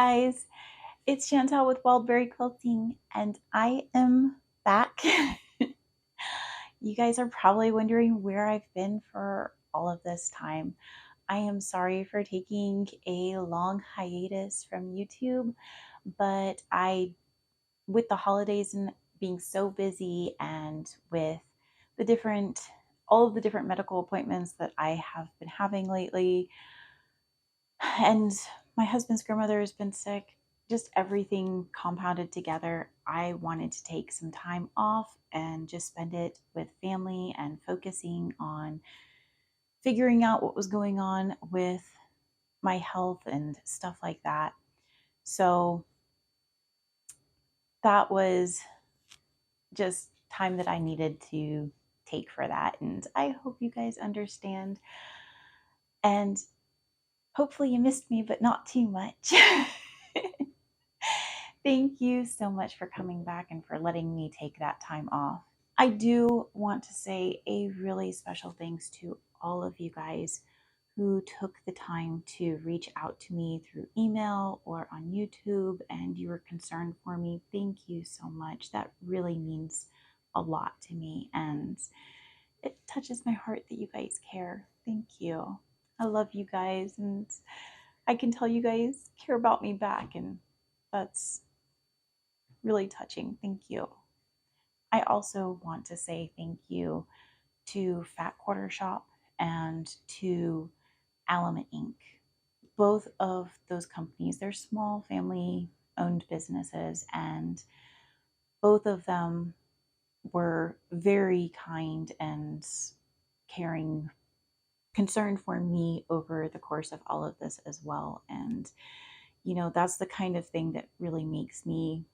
guys, it's Chantal with Wildberry Quilting, and I am back. You guys are probably wondering where I've been for all of this time. I am sorry for taking a long hiatus from YouTube, but with the holidays and being so busy and with all of the different medical appointments that I have been having lately, and my husband's grandmother has been sick, just everything compounded together. I wanted to take some time off and just spend it with family and focusing on figuring out what was going on with my health and stuff like that. So that was just time that I needed to take for that. And I hope you guys understand. And hopefully you missed me, but not too much. Thank you so much for coming back and for letting me take that time off. I do want to say a really special thanks to all of you guys who took the time to reach out to me through email or on YouTube, and you were concerned for me. Thank you so much. That really means a lot to me, and it touches my heart that you guys care. Thank you. I love you guys, and I can tell you guys care about me back, and that's really touching. Thank you. I also want to say thank you to Fat Quarter Shop and to Element Inc. Both of those companies, they're small family owned businesses, and both of them were very kind and caring, concerned for me over the course of all of this as well. And, that's the kind of thing that really makes me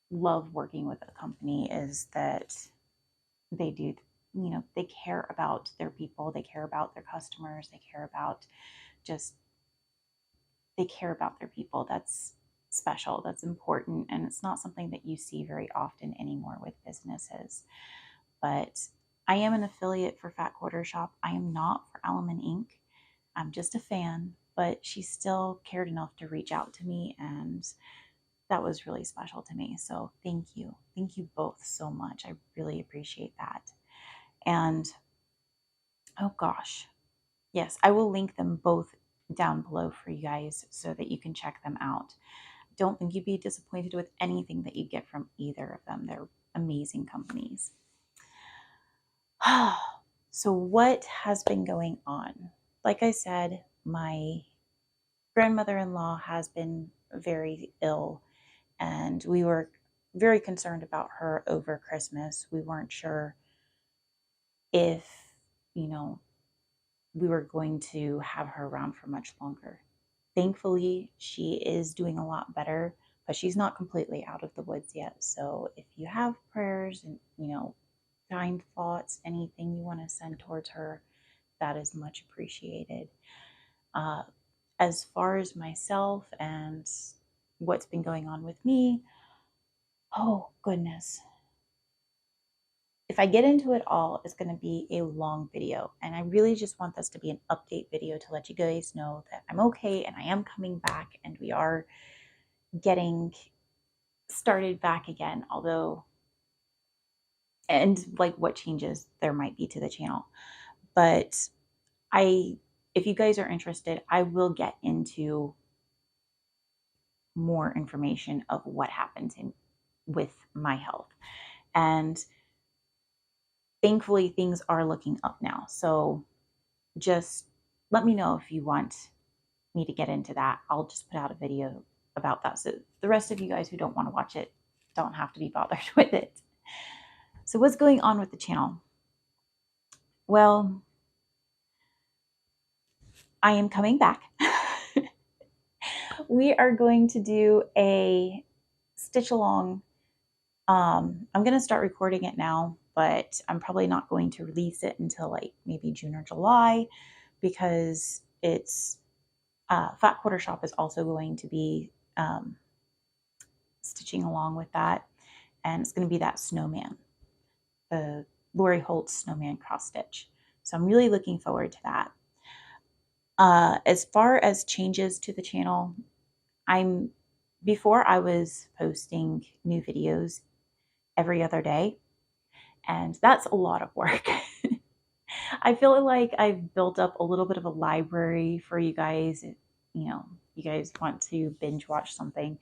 love working with a company, is that they do, they care about their people, they care about their customers, they care about their people. That's special, that's important, and it's not something that you see very often anymore with businesses. But I am an affiliate for Fat Quarter Shop. I am not for Element Inc. I'm just a fan, but she still cared enough to reach out to me, and that was really special to me. So thank you. Thank you both so much. I really appreciate that. And oh gosh, yes, I will link them both down below for you guys so that you can check them out. Don't think you'd be disappointed with anything that you get from either of them. They're amazing companies. So what has been going on? Like I said, my grandmother-in-law has been very ill, and we were very concerned about her over Christmas. We weren't sure if, we were going to have her around for much longer. Thankfully, she is doing a lot better, but she's not completely out of the woods yet. So if you have prayers and, kind thoughts, anything you want to send towards her, that is much appreciated. As far as myself and what's been going on with me, oh goodness. If I get into it all, it's going to be a long video, and I really just want this to be an update video to let you guys know that I'm okay and I am coming back and we are getting started back again, and like what changes there might be to the channel. But if you guys are interested, I will get into more information of what happened with my health. And thankfully, things are looking up now. So just let me know if you want me to get into that. I'll just put out a video about that. So the rest of you guys who don't want to watch it don't have to be bothered with it. So what's going on with the channel? Well, I am coming back. We are going to do a stitch along. I'm going to start recording it now, but I'm probably not going to release it until like maybe June or July, because it's Fat Quarter Shop is also going to be stitching along with that, and it's going to be that snowman, the Lori Holtz snowman cross stitch. So I'm really looking forward to that. As far as changes to the channel, before I was posting new videos every other day, and that's a lot of work. I feel like I've built up a little bit of a library for you guys. You guys want to binge watch something.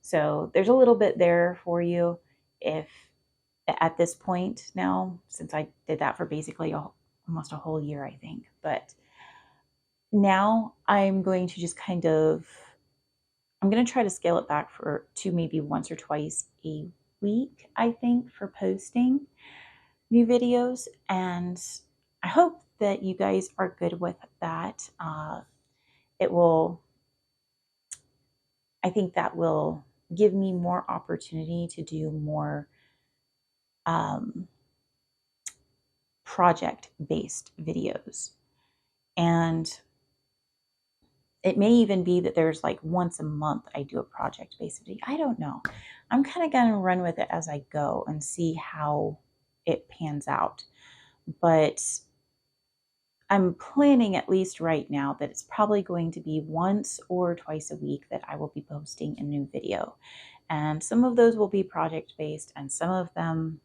So there's a little bit there for you if at this point now, since I did that for basically almost a whole year, I think. But now I'm going to just I'm going to try to scale it back to maybe once or twice a week, I think, for posting new videos. And I hope that you guys are good with that. It will, I think that will give me more opportunity to do more project based videos. And it may even be that there's like once a month I do a project based video. I don't know. I'm kind of going to run with it as I go and see how it pans out. But I'm planning, at least right now, that it's probably going to be once or twice a week that I will be posting a new video. And some of those will be project based, and some of them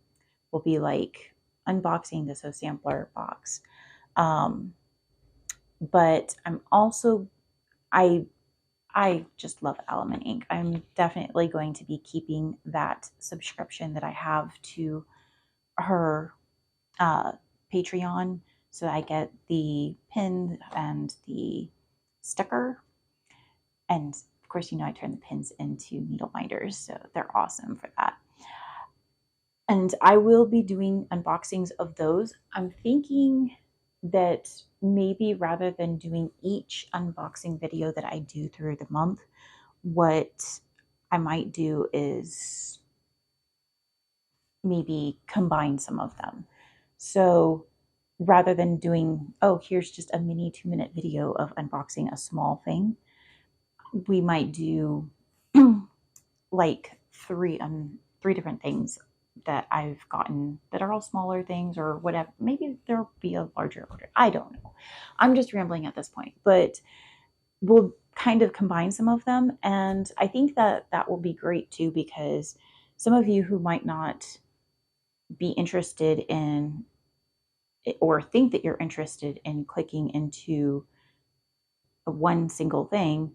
will be like unboxing the sampler box. But I'm also, I just love Element Ink. I'm definitely going to be keeping that subscription that I have to her Patreon, so I get the pin and the sticker. And of course, I turn the pins into needle binders, so they're awesome for that. And I will be doing unboxings of those. I'm thinking that maybe rather than doing each unboxing video that I do through the month, what I might do is maybe combine some of them. So rather than doing, oh, here's just a mini 2-minute video of unboxing a small thing, we might do like three different things that I've gotten that are all smaller things or whatever. Maybe there'll be a larger order. I don't know. I'm just rambling at this point, but we'll kind of combine some of them. And I think that that will be great too, because some of you who might not be interested in or think that you're interested in clicking into one single thing,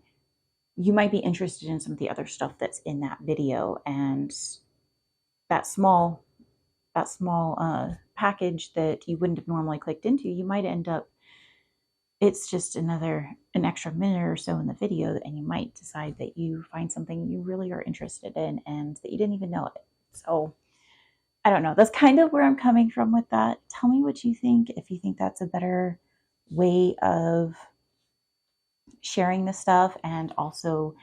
you might be interested in some of the other stuff that's in that video. And that small package that you wouldn't have normally clicked into, you might end up, it's just an extra minute or so in the video, and you might decide that you find something you really are interested in and that you didn't even know it. So I don't know. That's kind of where I'm coming from with that. Tell me what you think, if you think that's a better way of sharing this stuff and also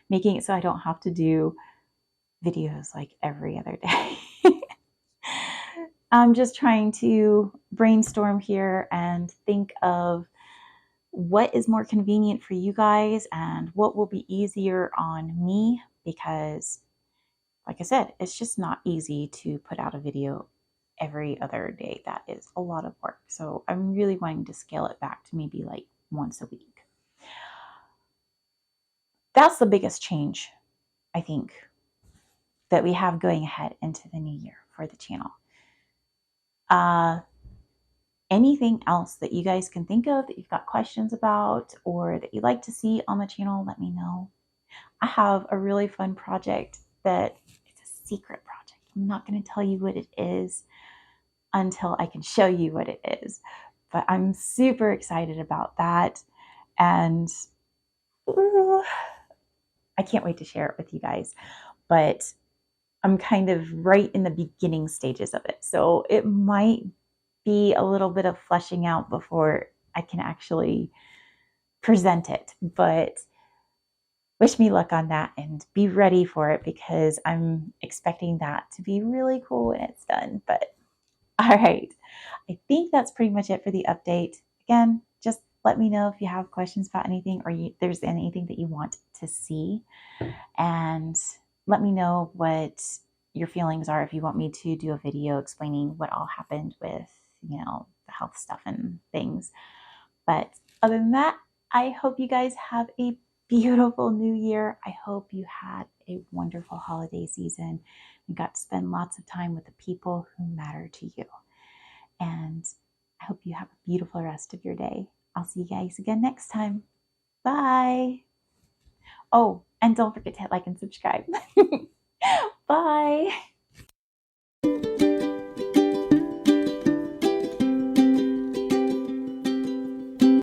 making it so I don't have to do videos like every other day. I'm just trying to brainstorm here and think of what is more convenient for you guys and what will be easier on me, because like I said, it's just not easy to put out a video every other day. That is a lot of work. So I'm really wanting to scale it back to maybe like once a week. That's the biggest change, I think, that we have going ahead into the new year for the channel. Anything else that you guys can think of that you've got questions about or that you'd like to see on the channel, let me know. I have a really fun project that it's a secret project. I'm not going to tell you what it is until I can show you what it is. But I'm super excited about that. And I can't wait to share it with you guys. But I'm kind of right in the beginning stages of it. So it might be a little bit of fleshing out before I can actually present it. But wish me luck on that and be ready for it, because I'm expecting that to be really cool when it's done. But all right, I think that's pretty much it for the update. Again, just let me know if you have questions about anything or there's anything that you want to see. And let me know what your feelings are if you want me to do a video explaining what all happened with, the health stuff and things. But other than that, I hope you guys have a beautiful new year. I hope you had a wonderful holiday season and got to spend lots of time with the people who matter to you. And I hope you have a beautiful rest of your day. I'll see you guys again next time. Bye. Oh, and don't forget to hit like and subscribe. Bye.